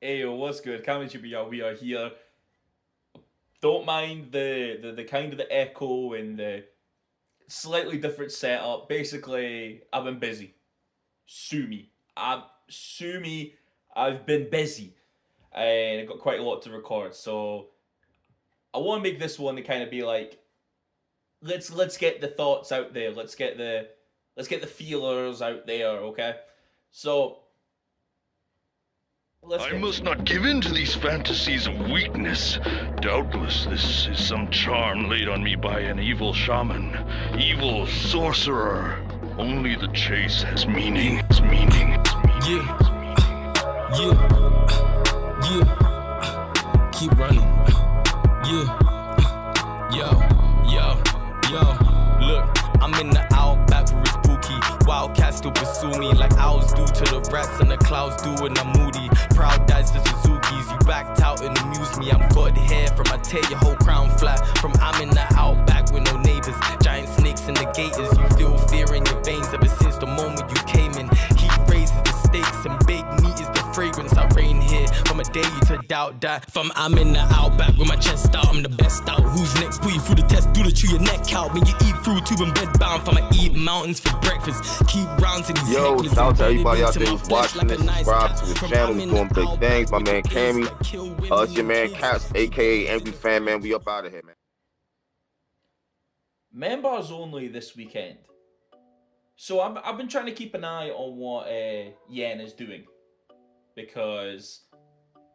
Hey, yo, what's good? Cammygbr, we are here. Don't mind the kind of the echo and the slightly different setup. Basically, I've been busy. Sue me. Sue me. I've been busy, and I've got quite a lot to record. So I want to make this one to kind of be like, let's get the thoughts out there. Let's get the feelers out there. Okay, so let's I get must not give in to these fantasies of weakness. Doubtless this is some charm laid on me by an evil shaman, evil sorcerer. Only the chase has meaning. It's meaning. Yeah, yeah, keep running. Yeah, yo, look, I'm in the outback where it's spooky. Wildcats still pursue me like owls do to the rats and the clouds do when I'm moody. Proud dads to Suzuki's, you backed out and amuse me. I'm good hair from I tear your whole crown flat. From I'm in the outback with no neighbors, giant snakes in the gators. You feel fear in your veins ever since the moment you came in. Heat raises the stakes and big meat is the fragrance. I reign here from a day to doubt that. From I'm in the outback with my chest out, I'm the best out. Who's next? Put you through the test, do to chew your neck out. When you eat through tube and bed bound, from I eat mountains for breakfast. Keep rounds in these Yo, necklaces shout out to embedded everybody out into there my who's flesh watching like this. a nice Subscribe cat. to his From channel. I'm He's in doing the big outback things. My with man the days Cammy. that kill women It's your in man the Cass, aka Angry Fan Man. We up out of here, man. Membarz only this weekend. So I've been trying to keep an eye on what Yen is doing, because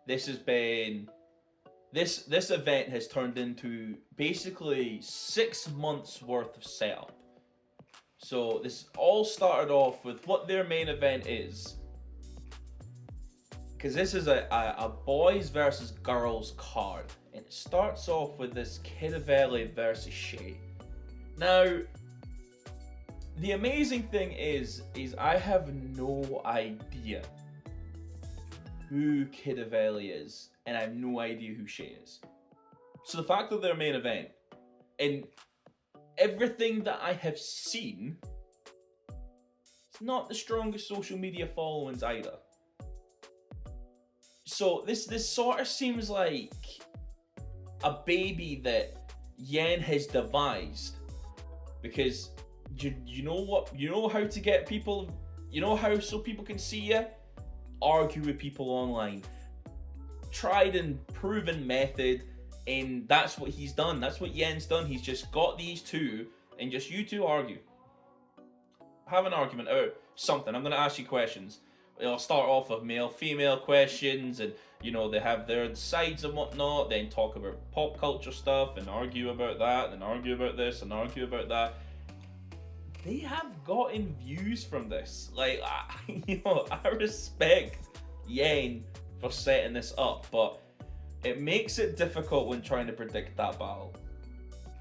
this has been this event has turned into basically 6 months worth of setup. So this all started off with what their main event is, because this is a boys versus girls card, and it starts off with this Kidavelli versus Shay. Now, the amazing thing is I have no idea who Kidavelli is, and I have no idea who Shay is. So the fact that they're main event, and everything that I have seen, it's not the strongest social media followings either. So this sort of seems like a baby that Yen has devised, because you know how to get people, how so people can see you, argue with people online. Tried and proven method, and that's what he's done. That's what Yen's done. He's just got these two, and just you two argue. Have an argument about something. I'm gonna ask you questions. I'll start off with male, female questions, and they have their sides and whatnot. Then talk about pop culture stuff and argue about that, and argue about this and argue about that. They have gotten views from this. Like, I respect Yen for setting this up, but it makes it difficult when trying to predict that battle.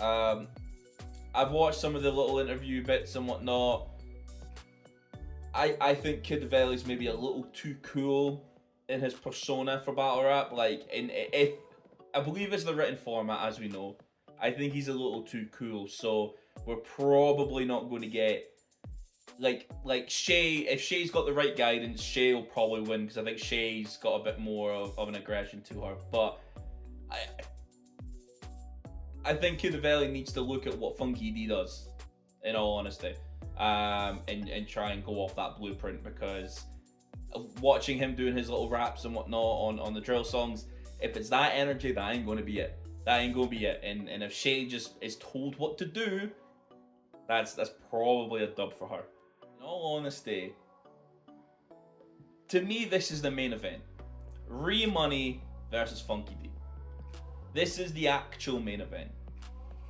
I've watched some of the little interview bits and whatnot. I think Kidavelli's maybe a little too cool in his persona for battle rap. Like, if I believe it's the written format, as we know, I think he's a little too cool. So we're probably not going to get like Shay. If Shay's got the right guidance, Shay will probably win, because I think Shay's got a bit more of an aggression to her. But I think Kidavelli needs to look at what Funky D does, in all honesty, and try and go off that blueprint, because watching him doing his little raps and whatnot on the drill songs, if it's that energy, that ain't going to be it. That ain't going to be it. And if Shay just is told what to do, that's probably a dub for her. In all honesty, to me, this is the main event. Money versus Funky D. This is the actual main event.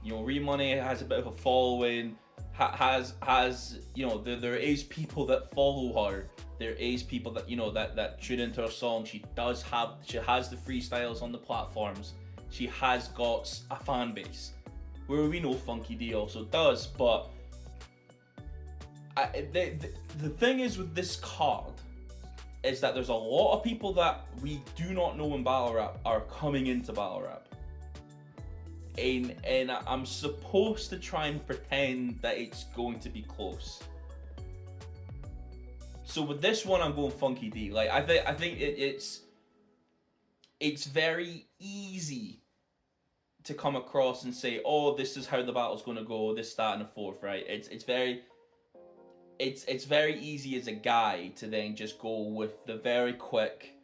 Money has a bit of a following. Has there is people that follow her. There is people that that tune into her song. She has the freestyles on the platforms. She has got a fan base, where we know Funky D also does. But the thing is with this card is that there's a lot of people that we do not know in battle rap are coming into battle rap. And I'm supposed to try and pretend that it's going to be close. So with this one, I'm going Funky D. Like, I think it's it's very easy to come across and say, oh, this is how the battle's going to go, this, that, and the fourth, right? It's very easy as a guy to then just go with the very quick,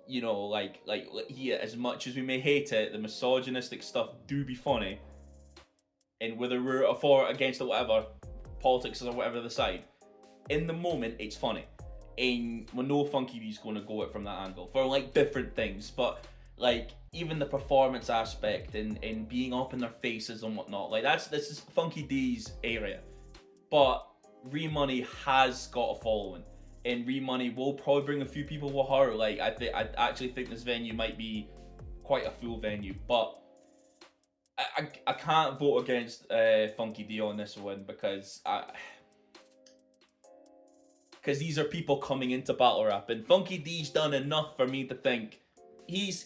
you know, like yeah, as much as we may hate it, the misogynistic stuff do be funny, and whether we're for, against, or whatever, politics or whatever the side, in the moment it's funny, and we know Funky D's going to go it from that angle for like different things, but like even the performance aspect and being up in their faces and whatnot, like this is Funky D's area. But Remoney has got a following, and Remoney will probably bring a few people with her. Like I actually think this venue might be quite a full venue, but I can't vote against Funky D on this one because these are people coming into battle rap, and Funky D's done enough for me to think he's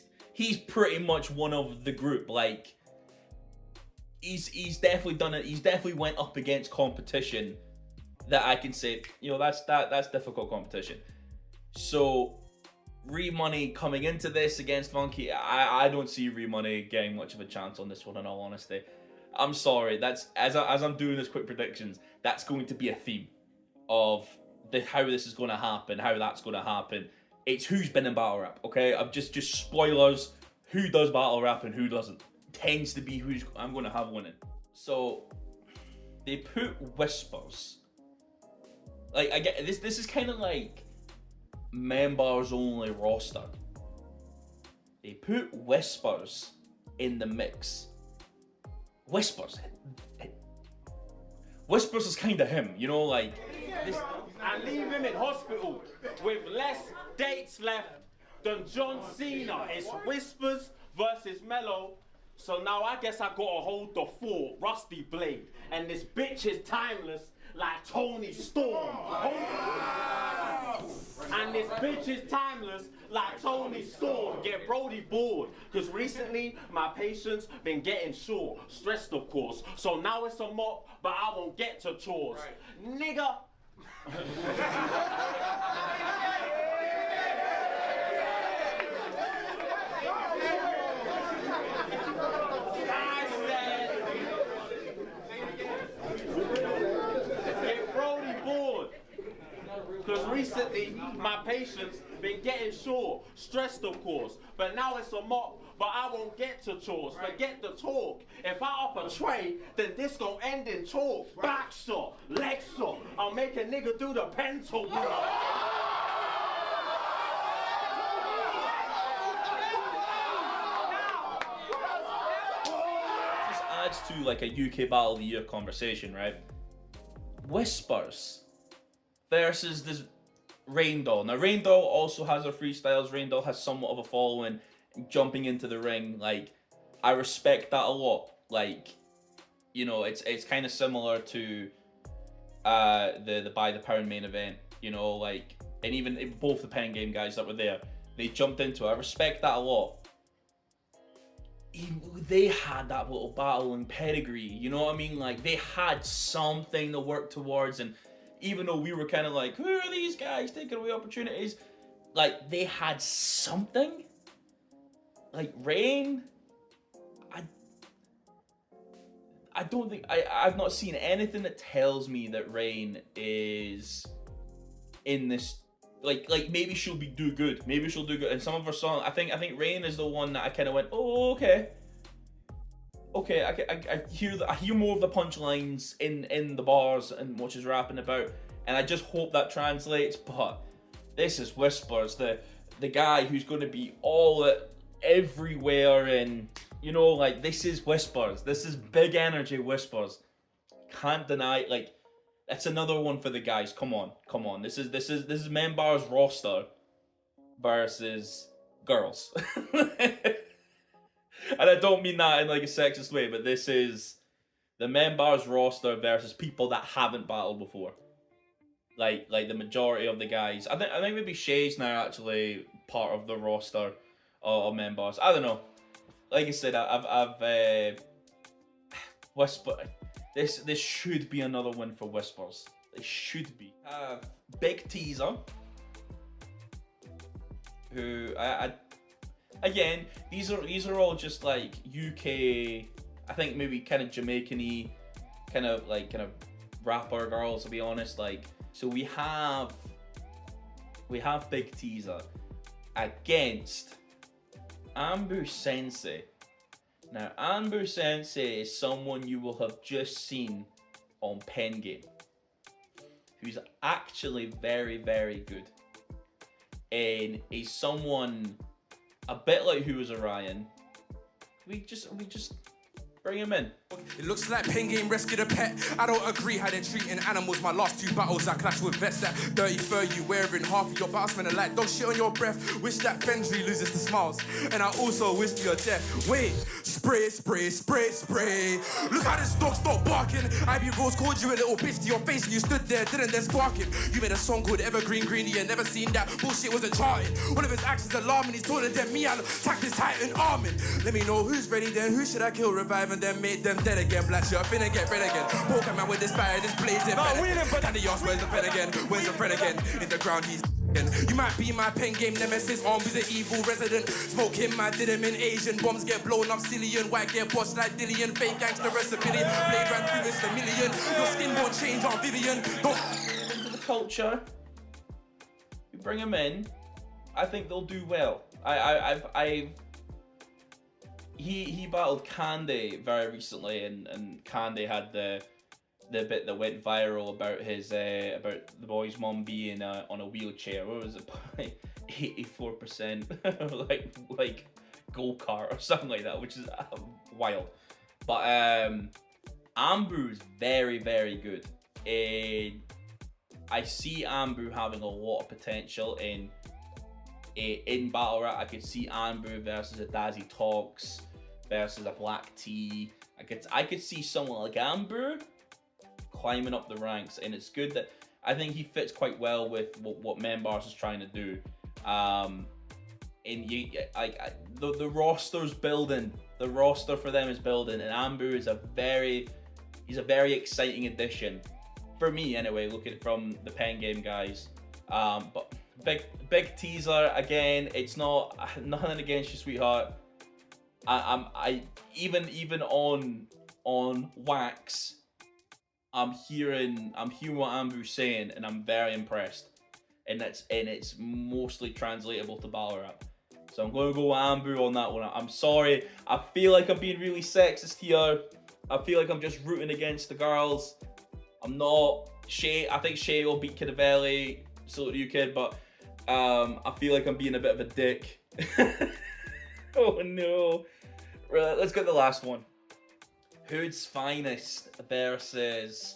pretty much one of the group. Like he's definitely done it. He's definitely went up against competition that I can say, you know, that's difficult competition. So Remoney coming into this against Funky, I don't see Remoney getting much of a chance on this one, in all honesty. I'm sorry, that's as I'm doing this quick predictions, that's going to be a theme of how this is going to happen, how that's going to happen. It's who's been in battle rap, okay? I'm just spoilers. Who does battle rap and who doesn't tends to be who I'm going to have winning. So they put Whispers. Like I get this. This is kind of like Membarz only roster. They put Whispers in the mix. Whispers is kind of him, you know, like this. And leave him in hospital with less dates left than John Cena. It's Whispers versus Mello. So now I guess I gotta hold the fort, Rusty Blade. And this bitch is timeless like Tony Storm. And this bitch is timeless like Tony Storm. Get Brody bored. Cause recently my patience been getting short. Stressed of course. So now it's a mop, but I won't get to chores. Right. Nigga. Get Brody bored. Cause recently my patience been getting short, stressed of course, but now it's a mop, but I won't get to chores. Forget the talk. If I up a tray, then this gon' end in chalk. Back shot, leg shot, I'll make a nigga do the pencil. This adds to like a UK Battle of the Year conversation, right? Whispers versus this Rain Doll. Now Rain Doll also has her freestyles. Rain Doll has somewhat of a following, jumping into the ring. Like I respect that a lot. Like, you know, it's kind of similar to the By the Pound main event. You know, like, and even both the Pen Game guys that were there, they jumped into it. I respect that a lot. They had that little battling pedigree. You know what I mean? Like they had something to work towards, and even though we were kind of like, who are these guys taking away opportunities? Like, they had something. Like, Rain, I don't think, I've not seen anything that tells me that Rain is in this, like maybe she'll do good. Maybe she'll do good. And some of her songs, I think Rain is the one that I kind of went, oh, okay. Okay, I hear more of the punchlines in the bars and what she's rapping about, and I just hope that translates. But this is Whispers, the guy who's going to be all everywhere, and you know, like this is Whispers. This is big energy Whispers. Can't deny. Like that's another one for the guys. Come on. This is Membarz roster versus girls. And I don't mean that in like a sexist way, but this is the Membarz roster versus people that haven't battled before. Like the majority of the guys. I think maybe Shay's now actually part of the roster of Membarz. I don't know. Like I said, I've Whisper. This should be another win for Whispers. It should be. Big Teaser, who I again, these are all just like UK, I think maybe kind of Jamaican-y, kind of rapper girls, to be honest. Like, so we have Big Teaser against Ambu Sensei. Now, Ambu Sensei is someone you will have just seen on Pen Game, who's actually very, very good. And he's someone a bit like Who Was Orion. We just bring him in. It looks like Pen Game rescued a pet. I don't agree how they're treating animals. My last 2 battles, I clashed with vets that dirty fur you wearing. Half of your battles smelling like dog shit on your breath. Wish that Fendry loses the smiles. And I also wish for your death. Wait, spray, spray, spray, spray. Look how this dog stopped barking. Ivy Rose called you a little bitch to your face and you stood there, didn't then spark him. You made a song called Evergreen Greenie and never seen that bullshit wasn't charted. One of his actions alarming, he's taller than me. I'll attack this Titan arming. Let me know who's ready then, who should I kill, revive and then make them dead again. Black shirt, finna get red again. Pokemon with this fire, this blazing pen. And the ass, where's the pen again? Where's the friend again? In the ground, he's you might be my Pen Game nemesis, armed with an evil resident. Smoke him, I did him in Asian. Bombs get blown up, Cillian. White get bossed like Dillian. Fake gangster recipe. Blade ran through, it's a million. Your skin won't change on Vivian. Don't into the culture. You bring him in. I think they'll do well. He battled Candy very recently, and Candy had the bit that went viral about his about the boy's mom being on a wheelchair. What was it, by 84% like go-kart or something like that, which is wild. But Ambu is very, very good, and I see Ambu having a lot of potential in battle rap. I could see Ambu versus a Dazzy Talks versus a Black T. I could see someone like Ambu climbing up the ranks, and it's good that I think he fits quite well with what Membarz is trying to do. And the roster's building. The roster for them is building, and Ambu is a very exciting addition for me anyway. Looking from the Pen Game guys, but big teaser again. It's not nothing against you, sweetheart. I even on wax, I'm hearing what Ambu's saying, and I'm very impressed. And it's mostly translatable to battle rap. So I'm going to go with Ambu on that one. I'm sorry. I feel like I'm being really sexist here. I feel like I'm just rooting against the girls. I'm not. Shay, I think Shay will beat Kidavelli. Salute to you, kid. But I feel like I'm being a bit of a dick. Oh no. Right, let's get the last one. Hood's Finest versus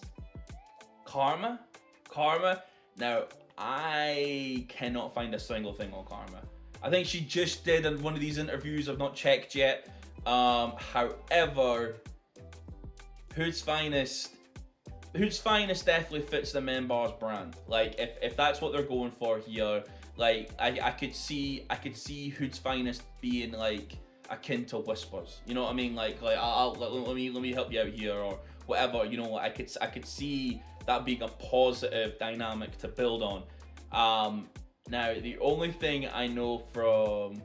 Karma. Now, I cannot find a single thing on Karma. I think she just did one of these interviews. I've not checked yet. However, Hood's Finest definitely fits the Membarz brand. Like, if that's what they're going for here, like I could see Hood's Finest being like akin to Whispers. You know what I mean? Like let me help you out here or whatever. You know, I could see that being a positive dynamic to build on. Now, the only thing I know from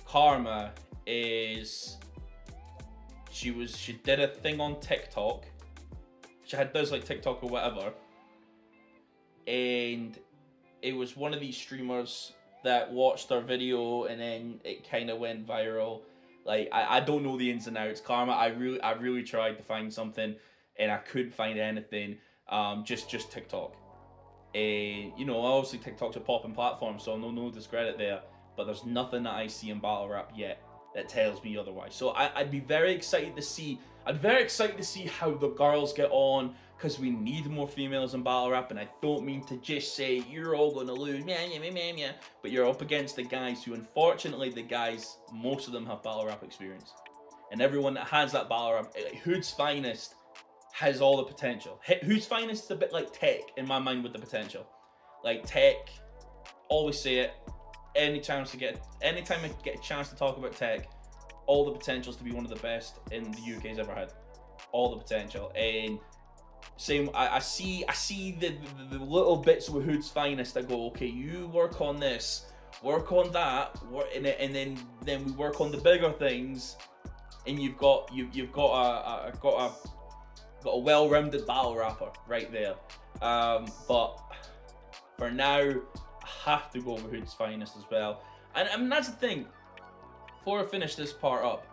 Karma is she did a thing on TikTok. She does like TikTok or whatever, and it was one of these streamers that watched her video and then it kind of went viral. Like I don't know the ins and outs. Karma, I really tried to find something and I couldn't find anything. Just TikTok. You know, obviously TikTok's a popping platform, so no discredit there. But there's nothing that I see in battle rap yet that tells me otherwise. So I'd be very excited to see. I'm very excited to see how the girls get on, because we need more females in battle rap, and I don't mean to just say you're all gonna lose, but you're up against the guys who, unfortunately, most of them have battle rap experience, and everyone that has that battle rap, like Hood's Finest, has all the potential. Hood's Finest is a bit like Tech in my mind with the potential. Like Tech, always say it. Anytime I get a chance to talk about Tech, all the potentials to be one of the best in the UK's ever had. All the potential. And same, I see the little bits with Hood's Finest that go, okay, you work on this, Work on that, and then we work on the bigger things, and you've got a well-rounded battle rapper right there. But for now, I have to go with Hood's Finest as well. And I mean, that's the thing. Before I finish this part up,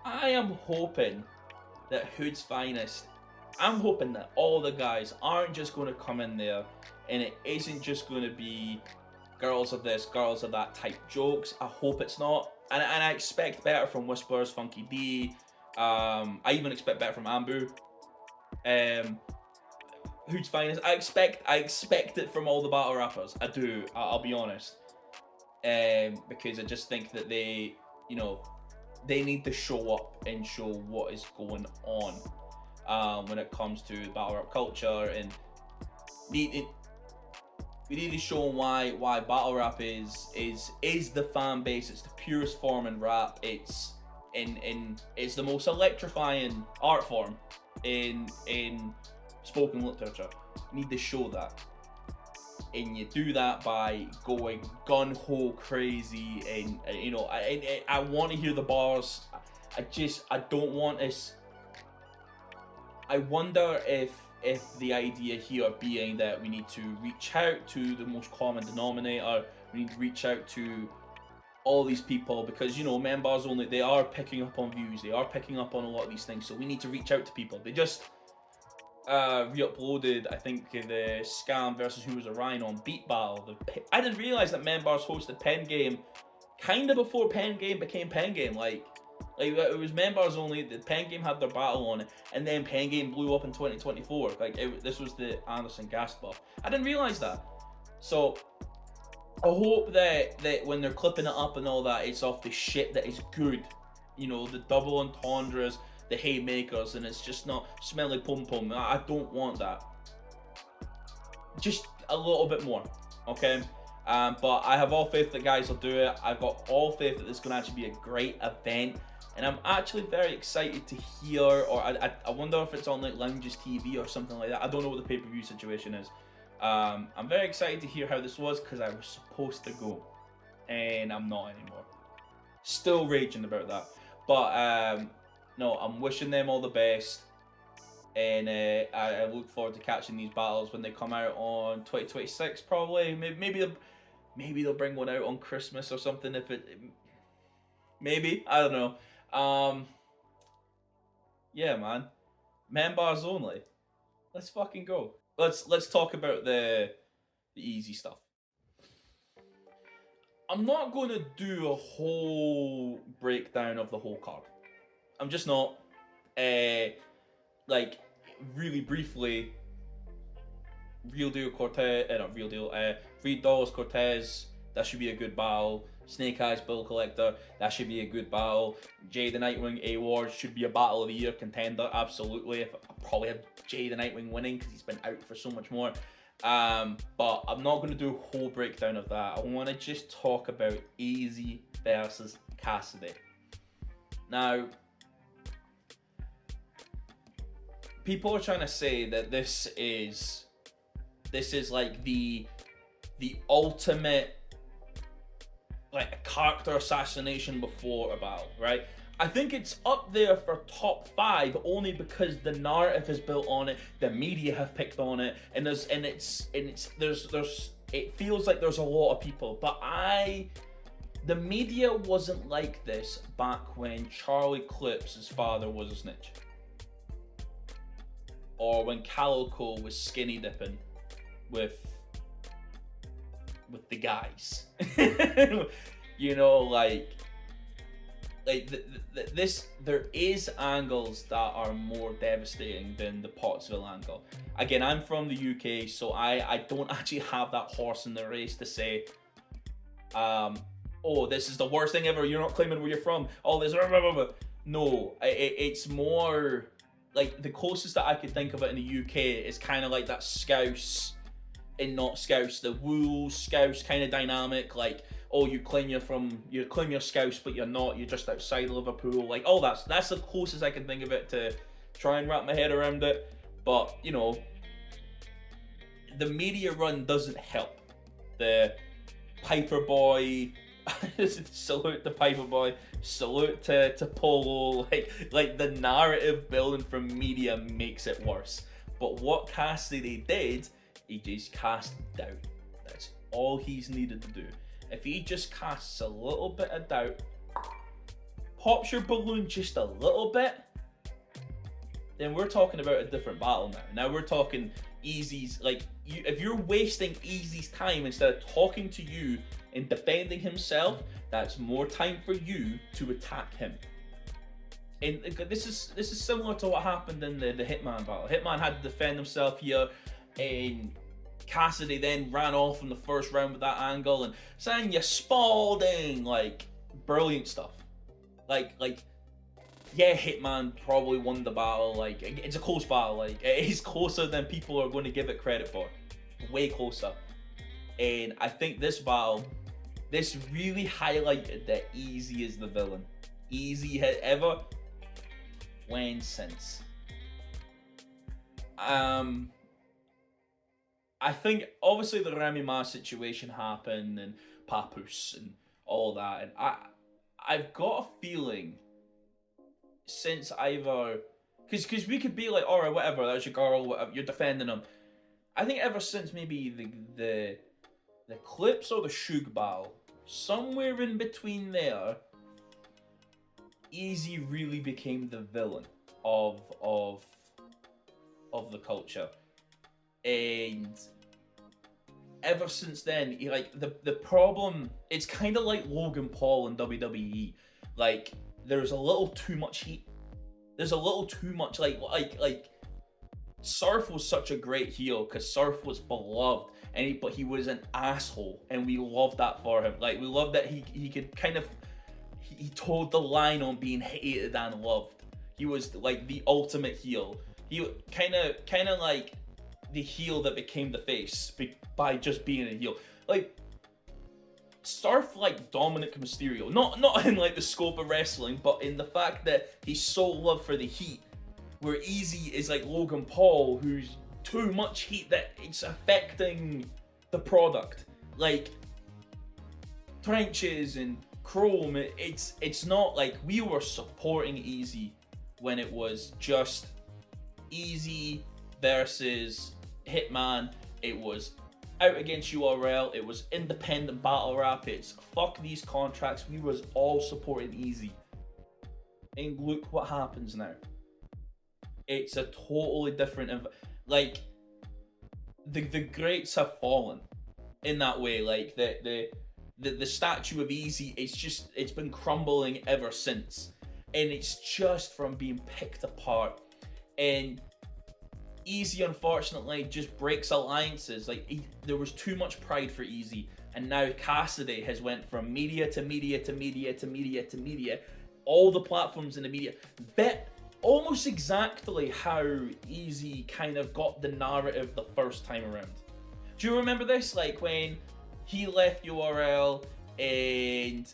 I am hoping that Hood's Finest, I'm hoping that all the guys aren't just going to come in there and it isn't just going to be girls of this, girls of that type jokes. I hope it's not. And I expect better from Whispers, Funky D. I even expect better from Ambu. Hood's Finest. I expect it from all the battle rappers. I do. I'll be honest. Because I just think that they, you know, they need to show up and show what is going on when it comes to battle rap culture, and we need to show why battle rap is the fan base. It's the purest form in rap. It's the most electrifying art form in spoken literature. You need to show that, and you do that by going gun ho crazy. And you know, I want to hear the bars. I don't want this. I wonder if the idea here being that we need to reach out to the most common denominator, we need to reach out to all these people, because, you know, Membarz only, they are picking up on views, they are picking up on a lot of these things, so we need to reach out to people. They just re-uploaded, I think, the Scam versus Who Was a Rhino on Beat Battle. I didn't realise that Membarz hosted Pen Game kind of before Pen Game became Pen Game. Like it was Membarz only, the Pen Game had their battle on it, and then Pen Game blew up in 2024. This was the Anderson gas buff. I didn't realise that. So I hope that when they're clipping it up and all that, it's off the shit that is good. You know, the double entendres, the haymakers, and it's just not smelly pum pum. I don't want that. Just a little bit more, okay? But I have all faith that guys will do it. I've got all faith that this is going to actually be a great event, and I'm actually very excited to hear, or I wonder if it's on like Lounges TV or something like that. I don't know what the pay-per-view situation is. I'm very excited to hear how this was, because I was supposed to go and I'm not anymore. Still raging about that, but no, I'm wishing them all the best, and I look forward to catching these battles when they come out on 2026 probably. Maybe they'll bring one out on Christmas or something. Maybe, I don't know. Yeah, man, Membarz only. Let's fucking go. Let's talk about the Eazy stuff. I'm not going to do a whole breakdown of the whole card. I'm just not. Like, really briefly, Reed Dollars Cortez, that should be a good battle. Snake Eyes Bill Collector, that should be a good battle. Jay the Nightwing A-Ward should be a Battle of the Year contender, absolutely. I probably have Jay the Nightwing winning because he's been out for so much more. But I'm not going to do a whole breakdown of that. I want to just talk about Eazy versus Cassidy. Now, people are trying to say that this is like the ultimate, like, a character assassination before a battle, right? I think it's up there for top 5 only because the narrative is built on it, the media have picked on it, and it feels like there's a lot of people. But the media wasn't like this back when Charlie Clips' father was a snitch, or when Calico was skinny dipping with the guys. You know, like this, there is angles that are more devastating than the Pottsville angle. Again, I'm from the UK, so I don't actually have that horse in the race to say, oh, this is the worst thing ever, you're not claiming where you're from, all this, blah, blah, blah, blah. No, it's more like, the closest that I could think of it in the UK is kind of like that Scouse and not Scouse, the Wool Scouse kind of dynamic. Like, oh, you claim you're Scouse, but you're not, you're just outside Liverpool. Like, oh, that's the closest I can think of it to try and wrap my head around it. But, you know, the media run doesn't help. The Piper Boy. Salute to Piper Boy. Salute to Polo. Like the narrative building from media makes it worse. But what Cassidy did, he just cast doubt. That's all he's needed to do. If he just casts a little bit of doubt, pops your balloon just a little bit, then we're talking about a different battle now. Now we're talking Eazy's, like, if you're wasting Eazy's time instead of talking to you and defending himself, that's more time for you to attack him. And this is similar to what happened in the Hitman battle. Hitman had to defend himself here, and Cassidy then ran off in the first round with that angle, and Sanya Spalding, like, brilliant stuff. Like, yeah, Hitman probably won the battle. Like, it's a close battle. Like, it is closer than people are going to give it credit for. Way closer. And I think this battle, this really highlighted that Eazy is the villain. Eazy had ever, when, since. I think obviously the Remy Ma situation happened and Papoose and all that, and I've got a feeling since either, because we could be like, all right, whatever, that's your girl, whatever, you're defending him. I think ever since maybe the Clips or the Suge battle, somewhere in between there, Eazy really became the villain of the culture. And ever since then, like, the problem, it's kind of like Logan Paul in WWE. Like, there's a little too much heat. There's a little too much, like Surf was such a great heel because Surf was beloved, but he was an asshole, and we loved that for him. Like, we loved that he could kind of, he toed the line on being hated and loved. He was like the ultimate heel. He kind of like the heel that became the face by just being a heel. Like, Surf like Dominic Mysterio, not in like the scope of wrestling, but in the fact that he's so loved for the heat, where Eazy is like Logan Paul, who's too much heat that it's affecting the product. Like, Trenches and Chrome, it's not like we were supporting Eazy when it was just Eazy versus Hitman. It was out against URL, it was independent battle rap, it's fuck these contracts. We was all supporting Eazy. And look what happens now. It's a totally different, like, the greats have fallen in that way. Like, the statue of Eazy, it's been crumbling ever since, and it's just from being picked apart. And Eazy, unfortunately, just breaks alliances. Like, there was too much pride for Eazy, and now Cassidy has went from media to media to media to media to media, all the platforms in the media. Bet almost exactly how Eazy kind of got the narrative the first time around. Do you remember this? Like, when he left URL and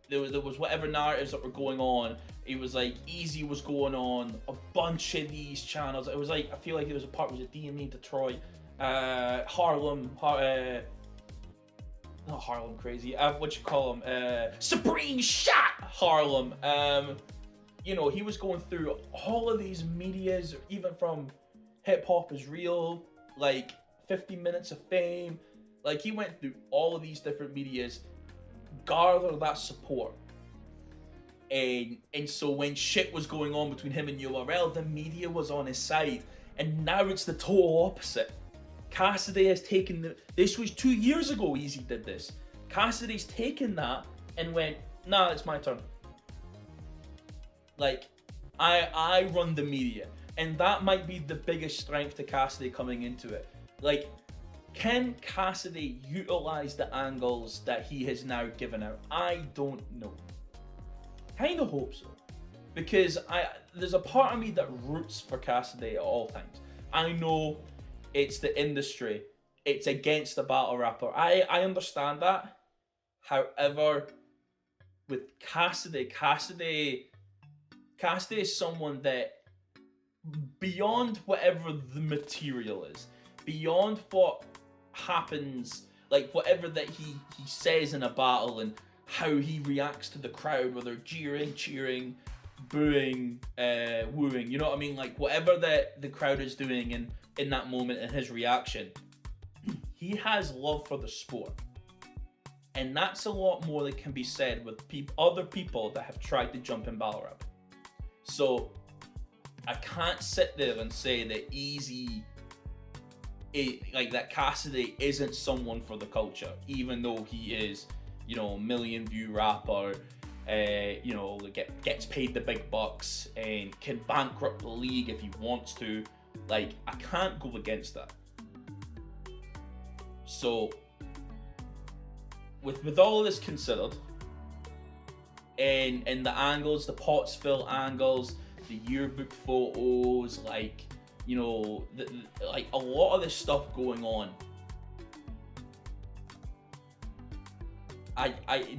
there was whatever narratives that were going on, it was like Eazy was going on a bunch of these channels. It was like, I feel like there was a part, was it DME Detroit, Harlem, not Harlem Crazy, what you call him, Supreme Shot Harlem. You know, he was going through all of these medias, even from Hip Hop Is Real, like 50 Minutes of Fame. Like, he went through all of these different medias, garner that support. And so when shit was going on between him and URL, the media was on his side. And now it's the total opposite. Cassidy has taken this was 2 years ago Eazy did this. Cassidy's taken that and went, nah, it's my turn. Like, I run the media. And that might be the biggest strength to Cassidy coming into it. Like, can Cassidy utilize the angles that he has now given out? I don't know. Kind of hope so. Because there's a part of me that roots for Cassidy at all times. I know it's the industry. It's against the battle rapper. I understand that. However, with Cassidy is someone that, beyond whatever the material is, beyond what happens like whatever that he says in a battle and how he reacts to the crowd, whether jeering, cheering, booing, wooing, you know what I mean? Like whatever that the crowd is doing in that moment and his reaction, he has love for the sport. And that's a lot more that can be said with other people that have tried to jump in battle rap. So I can't sit there and say that Eazy, like that Cassidy isn't someone for the culture, even though he is, you know, a million view rapper, you know, gets paid the big bucks and can bankrupt the league if he wants to. Like, I can't go against that. So with all of this considered, and the angles, the Pottsville angles, the yearbook photos, like, you know, like a lot of this stuff going on,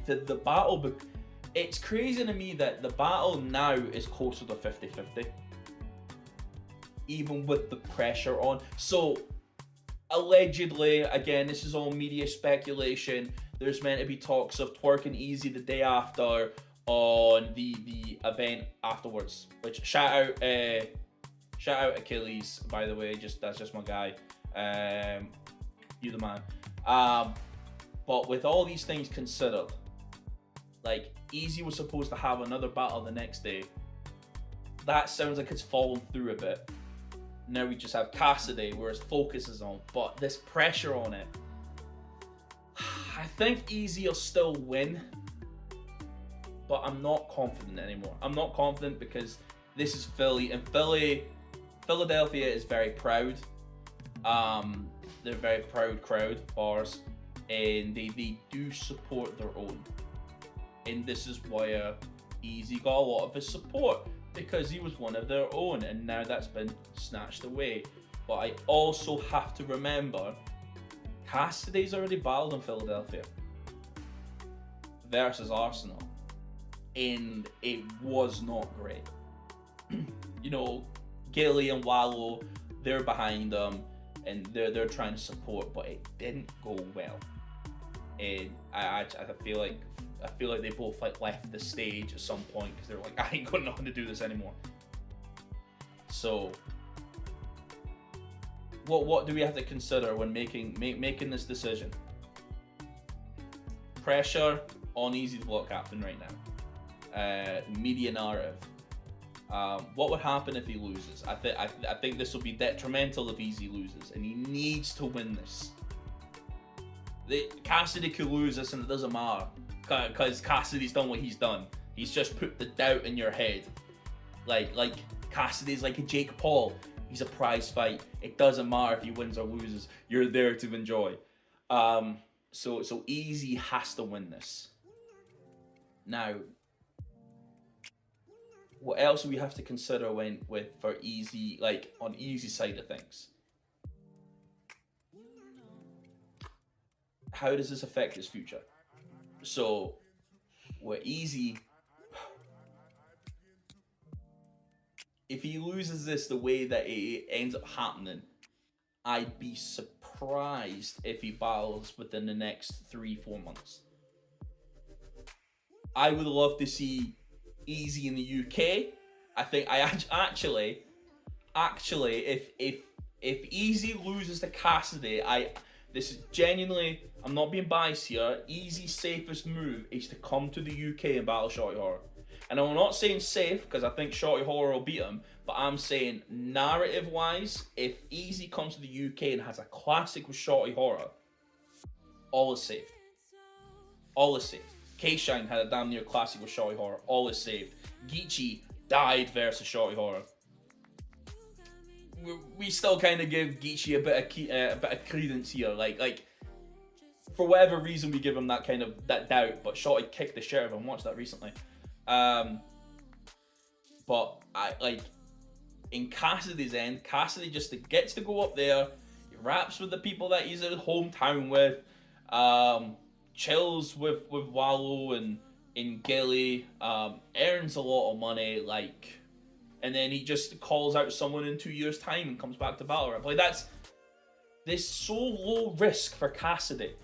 the battle, it's crazy to me that the battle now is closer to 50-50, even with the pressure on. So allegedly, again, this is all media speculation, there's meant to be talks of twerking Eazy the day after on the event afterwards. Which shout out Achilles, by the way. That's just my guy. You the man. But with all these things considered, like Eazy was supposed to have another battle the next day. That sounds like it's fallen through a bit. Now we just have Cassidy, where his focus is on. But this pressure on it, I think Eazy will still win, but I'm not confident anymore. I'm not confident because this is Philly, and Philadelphia is very proud. They're a very proud crowd, bars, and they do support their own. And this is why Eazy got a lot of his support, because he was one of their own, and now that's been snatched away. But I also have to remember, Cassidy's already battled in Philadelphia versus Arsenal, and it was not great. You know, Gilly and Wallow, they're behind them, and they're trying to support, but it didn't go well. And I feel like they both like left the stage at some point because they're like, I ain't got nothing to do this anymore. So what do we have to consider when making this decision? Pressure on Eazy to block captain right now. Media narrative. What would happen if he loses? I think this will be detrimental if Eazy loses, and he needs to win this. Cassidy could lose this and it doesn't matter, because Cassidy's done what he's done. He's just put the doubt in your head. Like Cassidy's like a Jake Paul. He's a prize fight. It doesn't matter if he wins or loses. You're there to enjoy. So Eazy has to win this. Now, what else do we have to consider for Eazy, like on Eazy's side of things? How does this affect his future? So, with Eazy, if he loses this the way that it ends up happening, I'd be surprised if he battles within the next 3-4 months. I would love to see Eazy in the UK. I think actually, if Eazy loses to Cassidy, this is genuinely, I'm not being biased here, Eazy's safest move is to come to the UK and battle Shorty Horror. And I'm not saying safe, because I think Shorty Horror will beat him, but I'm saying narrative-wise, if Eazy comes to the UK and has a classic with Shorty Horror, all is saved. All is saved. K-Shine had a damn near classic with Shorty Horror, all is saved. Geechee died versus Shorty Horror. We still kind of give Geechee a bit of credence here, like for whatever reason we give him that doubt, but Shorty kicked the shit out of him. Watched that recently. But in Cassidy's end, Cassidy just gets to go up there, he raps with the people that he's at hometown with, chills with Wallow and Gilly, earns a lot of money, and then he just calls out someone in 2 years' time and comes back to battle rap. This so low risk for Cassidy.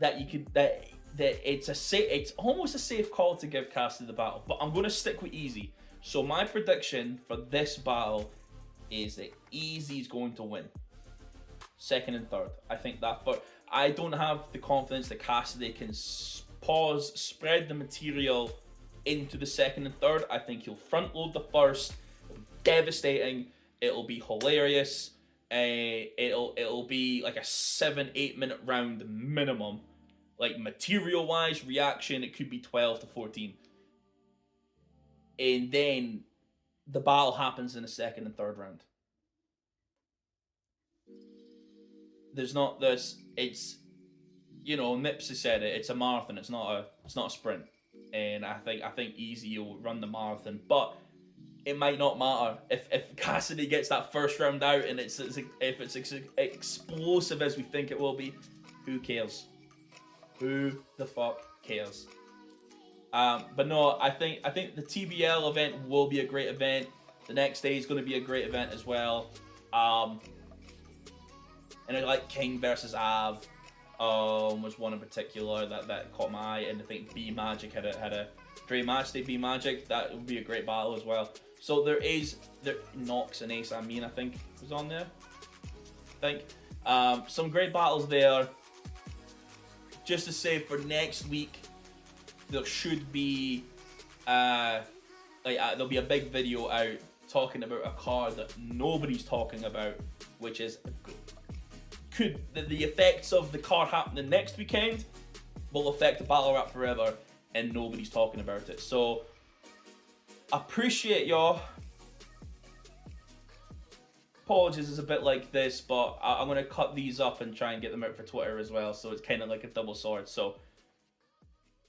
that you could that it's almost a safe call to give Cassidy the battle, but I'm going to stick with Eazy. So my prediction for this battle is that Eazy's going to win second and third. I think that, but I don't have the confidence that Cassidy can spread the material into the second and third. I think he'll front load the first. It'll be devastating. It'll be hilarious. It'll be like a 7-8 minute round minimum. Like material wise, reaction, it could be 12 to 14. And then the battle happens in the second and third round. There's not this, it's, you know, Nips has said it, it's a marathon, it's not a sprint. And I think Eazy will run the marathon, but it might not matter if Cassidy gets that first round out and if it's explosive as we think it will be. Who cares? Who the fuck cares? But no, I think the TBL event will be a great event. The next day is going to be a great event as well. And I like King versus Av was one in particular that caught my eye, and I think B Magic had a great match. They B Magic, that would be a great battle as well. So there Nox and Ace Amin, I think, was on there. I think some great battles there. Just to say, for next week, there should be there'll be a big video out talking about a card that nobody's talking about, which is the effects of the card happening next weekend will affect the battle rap forever, and nobody's talking about it. So appreciate y'all. Apologies, it's a bit like this, but I'm going to cut these up and try and get them out for Twitter as well, so it's kind of like a double sword. So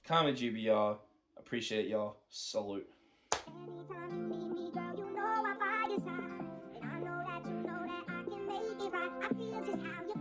Cammygbr, appreciate y'all. Salute. Anytime you need me, girl, you know I'm by your side. And I know that you know that I can make it right. I feel just how you